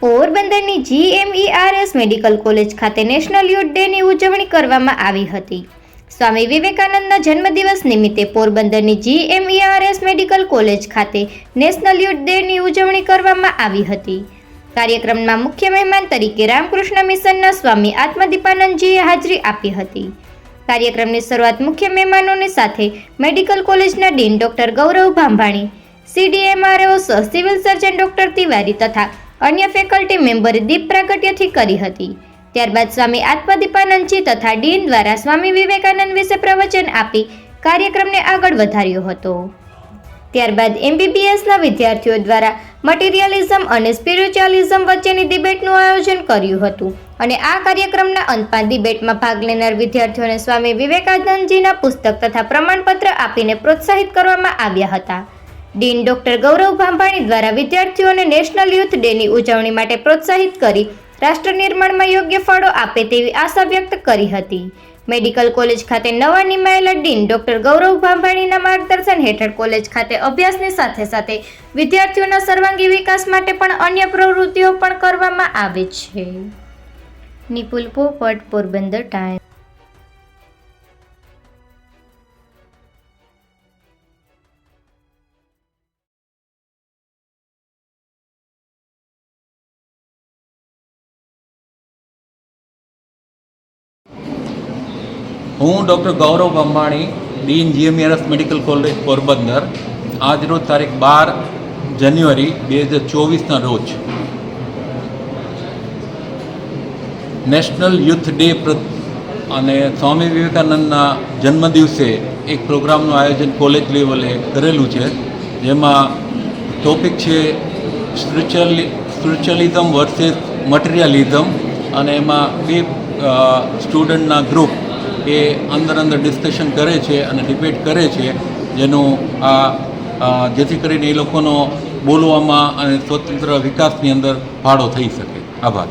પોરબંદરની GMERS medical college ખાતે national youth ડેની ઉજવણી કરવામાં આવી હતી. સ્વામી વિવેકાનંદના જન્મદિવસ નિમિત્તે પોરબંદરની GMERS મેડિકલ કોલેજ ખાતે નેશનલ યુથ ડેની ઉજવણી કરવામાં આવી હતી. કાર્યક્રમમાં મુખ્ય મહેમાન તરીકે રામકૃષ્ણ મિશનના સ્વામી આત્મદીપાનંદજીએ હાજરી આપી હતી. કાર્યક્રમની શરૂઆત મુખ્ય મહેમાનોની સાથે મેડિકલ કોલેજના ડીન ડોક્ટર ગૌરવ ભાંભાણી, CDMRO civil surgeon doctor Tiwari તથા અન્ય ફેકલ્ટી મેમ્બરે દીપ પ્રાગટ્યથી કરી હતી. ત્યારબાદ સ્વામી આત્મદીપાનંદજી તથા ડીન દ્વારા સ્વામી વિવેકાનંદ વિશે પ્રવચન આપી કાર્યક્રમને આગળ વધાર્યો હતો. ત્યારબાદ MBBSના વિદ્યાર્થીઓ દ્વારા મટીરિયલિઝમ અને સ્પિરિચ્યુઅલિઝમ વચ્ચેની ડિબેટનું આયોજન કર્યું હતું અને આ કાર્યક્રમના અંતમાં ડિબેટમાં ભાગ લેનાર વિદ્યાર્થીઓને સ્વામી વિવેકાનંદજીના પુસ્તક તથા પ્રમાણપત્ર આપીને પ્રોત્સાહિત કરવામાં આવ્યા હતા. ડીન ડોક્ટર ગૌરવ ભાંભાણી દ્વારા વિદ્યાર્થીઓને નેશનલ યુથ ડેની ઉજવણી માટે પ્રોત્સાહિત કરી રાષ્ટ્ર નિર્માણમાં યોગ્ય ફાળો આપે તેવી આશા વ્યક્ત કરી હતી. મેડિકલ કોલેજ ખાતે નવા નિમાયેલા ડીન ડોક્ટર ગૌરવ ભાંભાણીના માર્ગદર્શન હેઠળ કોલેજ ખાતે અભ્યાસની સાથે સાથે વિદ્યાર્થીઓના સર્વાંગી વિકાસ માટે પણ અન્ય પ્રવૃત્તિઓ પણ કરવામાં આવે છે. નિપુલ પોપટ, પોરબંદર ટાઈમ્સ. હું doctor Gaurav Bhambhani, dean GMERS medical college Porbandar, આજરોજ તારીખ 12 જાન્યુઆરી 2024ના રોજ નેશનલ યુથ ડે અને સ્વામી વિવેકાનંદના જન્મદિવસે એક પ્રોગ્રામનું આયોજન કોલેજ લેવલે કરેલું છે, જેમાં ટોપિક છે સ્પિરિચ્યુઅલિઝમ વર્સેસ મટીરિયલિઝમ, અને એમાં બે સ્ટુડન્ટના ગ્રુપ એ અંદર ડિસ્કશન કરે છે અને ડિબેટ કરે છે, જેનું જેથી કરીને એ લોકોનો બોલવામાં અને સ્વતંત્ર વિકાસની અંદર ફાળો થઈ શકે. આભાર.